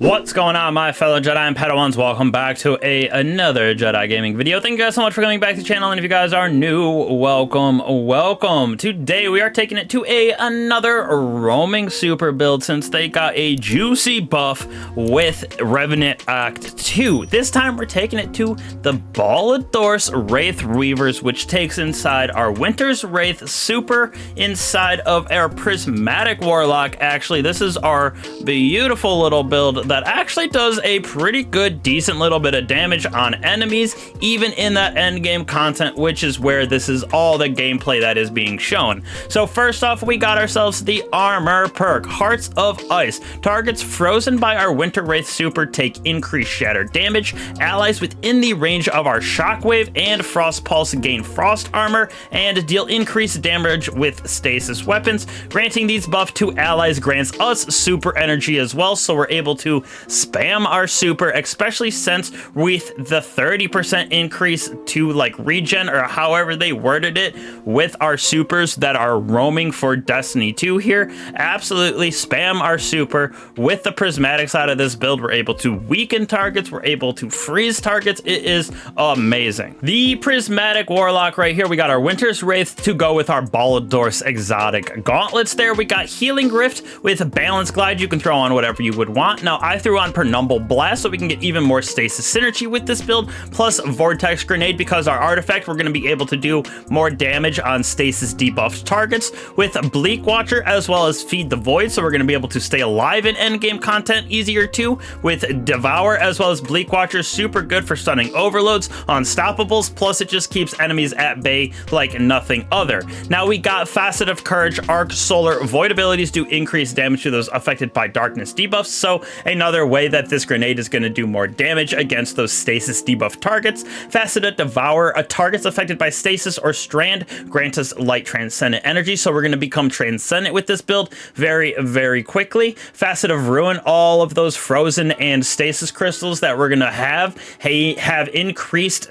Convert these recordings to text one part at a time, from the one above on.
What's going on, my fellow Jedi and Padawans? Welcome back to another Jedi gaming video. Thank you guys so much for coming back to the channel, and if you guys are new, welcome. Today we are taking it to another roaming super build, since they got a juicy buff with Revenant Act 2. This time we're taking it to the Ballidorse Wrathweavers, which takes inside our Winter's Wraith super inside of our Prismatic Warlock. Actually, this is our beautiful little build that actually does a pretty good, decent little bit of damage on enemies, even in that end game content, which is where this is all the gameplay that is being shown. So first off, we got ourselves the armor perk, Hearts of Ice. Targets frozen by our Winter Wraith super take increased shatter damage. Allies within the range of our Shockwave and Frost Pulse gain frost armor and deal increased damage with stasis weapons. Granting these buff to allies grants us super energy as well, so we're able to spam our super, especially since with the 30% increase to like regen, or however they worded it, with our supers that are roaming for Destiny 2 here. Absolutely spam our super. With the prismatic side of this build, we're able to weaken targets, we're able to freeze targets. It is amazing. The Prismatic Warlock right here, we got our Winter's Wraith to go with our Ballidorse exotic gauntlets there. We got Healing Rift with Balance Glide. You can throw on whatever you would want. Now, I threw on Penumbral Blast so we can get even more stasis synergy with this build, plus Vortex Grenade, because our artifact, we're going to be able to do more damage on stasis debuffed targets, with Bleak Watcher as well as Feed the Void, so we're going to be able to stay alive in endgame content easier too, with Devour as well as Bleak Watcher. Super good for stunning overloads, unstoppables, plus it just keeps enemies at bay like nothing other. Now we got Facet of Courage, Arc, Solar, Void abilities do increase damage to those affected by darkness debuffs, so another way that this grenade is going to do more damage against those stasis debuff targets. Faceted Devour, a targets affected by stasis or strand grants us light transcendent energy, so we're going to become transcendent with this build very quickly. Facet of Ruin, all of those frozen and stasis crystals that we're going to have increased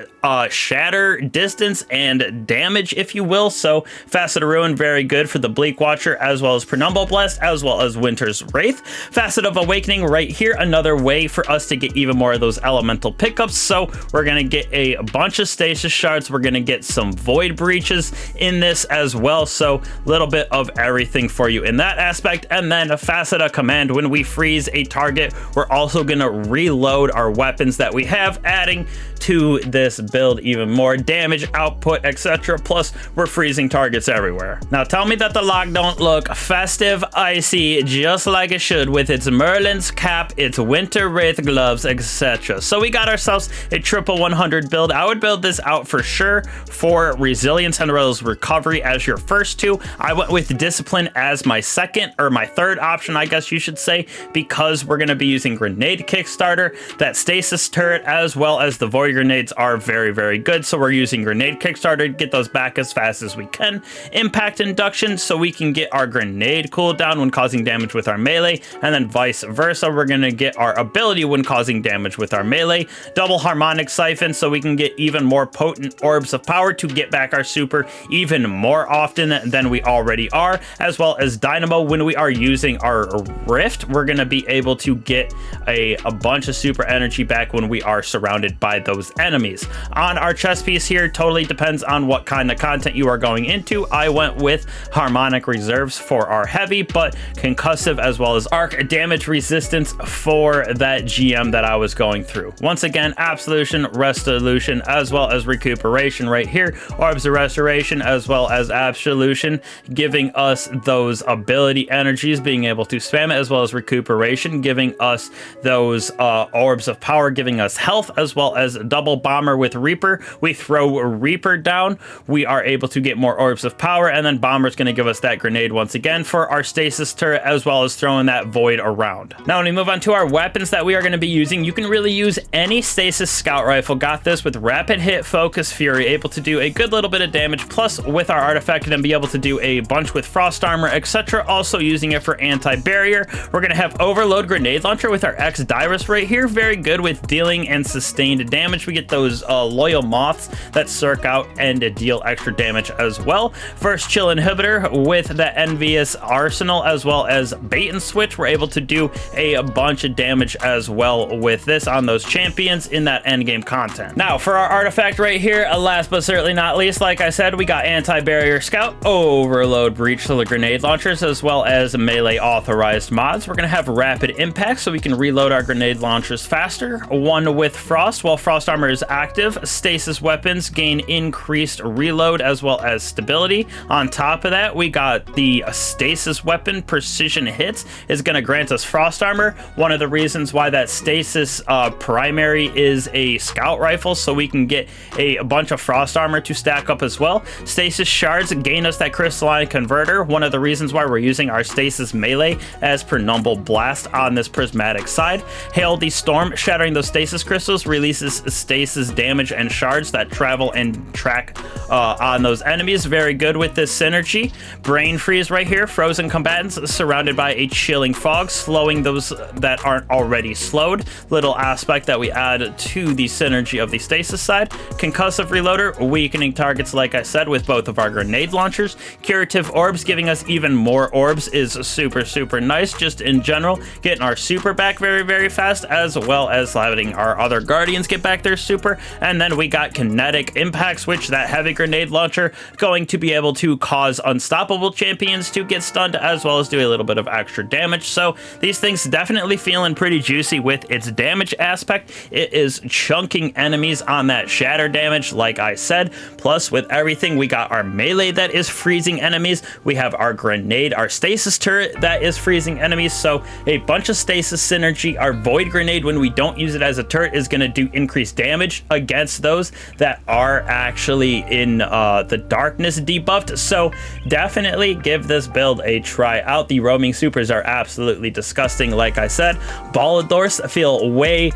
shatter distance and damage, if you will, so Facet of Ruin, very good for the Bleak Watcher as well as Penumbral Blast as well as Winter's Wraith. Facet of Awakening right here, another way for us to get even more of those elemental pickups, so we're going to get a bunch of stasis shards, we're going to get some void breaches in this as well, so a little bit of everything for you in that aspect. And then a Facet of Command, when we freeze a target, we're also going to reload our weapons that we have, adding to this build even more damage output, etc. Plus we're freezing targets everywhere. Now tell me that the lock don't look festive, icy, just like it should, with its Merlin's cap, its Winter Wraith gloves, etc. So we got ourselves a triple 100 build. I would build this out for sure for resilience and recovery as your first two. I went with discipline as my second, or my third option, I guess you should say, because we're going to be using grenade kickstarter. That stasis turret as well as the void grenades are very good, so we're using grenade kickstarter to get those back as fast as we can. Impact induction, so we can get our grenade cooldown when causing damage with our melee, and then vice versa, we're going to get our ability when causing damage with our melee. Double harmonic siphon, so we can get even more potent orbs of power to get back our super even more often than we already are, as well as dynamo. When we are using our rift, we're going to be able to get a bunch of super energy back when we are surrounded by those enemies. On our chest piece here, totally depends on what kind of content you are going into. I went with harmonic reserves for our heavy, but concussive as well as arc damage resistance for that GM that I was going through. Once again, absolution, restitution, as well as recuperation right here. Orbs of restoration as well as absolution, giving us those ability energies, being able to spam it, as well as recuperation, giving us those orbs of power, giving us health, as well as double bomber with Reaper. We throw Reaper down, we are able to get more orbs of power, and then Bomber's going to give us that grenade once again for our stasis turret, as well as throwing that void around. Now when we move on to our weapons that we are going to be using, you can really use any stasis scout rifle. Got this with rapid hit, focus, fury, able to do a good little bit of damage, plus with our artifact and be able to do a bunch with frost armor, etc. Also using it for anti-barrier. We're going to have overload grenade launcher with our X Dirus right here, very good with dealing and sustained damage. We get those loyal moths that circ out and deal extra damage as well. First chill inhibitor with the envious arsenal, as well as bait and switch. We're able to do a bunch of damage as well with this on those champions in that end game content. Now for our artifact right here, last but certainly not least, like I said, we got anti-barrier scout, overload breach to the grenade launchers, as well as melee authorized mods. We're gonna have rapid impact so we can reload our grenade launchers faster. One with frost. While frost armor is active, stasis weapons gain increased reload as well as stability. On top of that, we got the stasis weapon precision hits is going to grant us frost armor. One of the reasons why that stasis primary is a scout rifle, so we can get a bunch of frost armor to stack up as well. Stasis shards gain us that crystalline converter. One of the reasons why we're using our stasis melee as per Numble Blast on this prismatic side. Hail the Storm, shattering those stasis crystals releases stasis damage and shards that travel and track on those enemies. Very good with this synergy. Brain freeze right here, frozen combatants surrounded by a chilling fog, slowing those that aren't already slowed. Little aspect that we add to the synergy of the stasis side. Concussive reloader, weakening targets like I said with both of our grenade launchers. Curative orbs, giving us even more orbs is super nice. Just in general, getting our super back very fast, as well as letting our other guardians get back their super. And then we got kinetic impacts, which that heavy grenade launcher going to be able to cause unstoppable champions to get stunned, as well as do a little bit of extra damage. So these things definitely feeling pretty juicy with its damage aspect. It is chunking enemies on that shatter damage, like I said. Plus, with everything, we got our melee that is freezing enemies. We have our grenade, our stasis turret that is freezing enemies. So a bunch of stasis synergy. Our void grenade, when we don't use it as a turret, is going to do increased damage against those that are actually in the darkness debuffed. So definitely give this build a try out. The roaming supers are absolutely disgusting. Like I said, Ballidorse feel way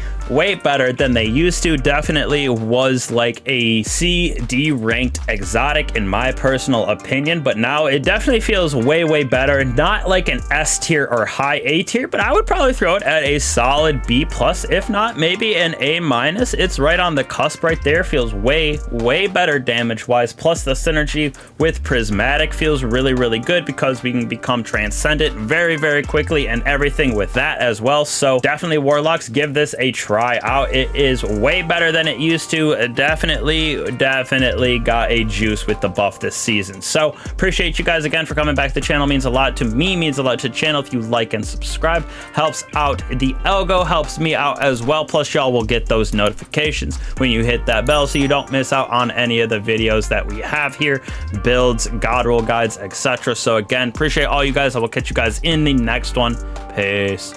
better than they used to. Definitely was like a C/D ranked exotic in my personal opinion, but now it definitely feels way better. Not like an S tier or high A tier, but I would probably throw it at a solid B plus, if not maybe an A minus. It's right on the cusp right there. Feels way better damage wise. Plus the synergy with prismatic feels really good because we can become transcendent very quickly and everything with that as well. So definitely warlocks, give this a try out. It is way better than it used to. Definitely got a juice with the buff this season. So appreciate you guys again for coming back to the channel. Means a lot to me, means a lot to the channel. If you like and subscribe, helps out the algo, helps me out as well. Plus y'all will get those notifications when you hit that bell so you don't miss out on any of the videos that we have here, builds, god roll guides, etc. So again, appreciate all you guys. I will catch you guys in the next one. Peace.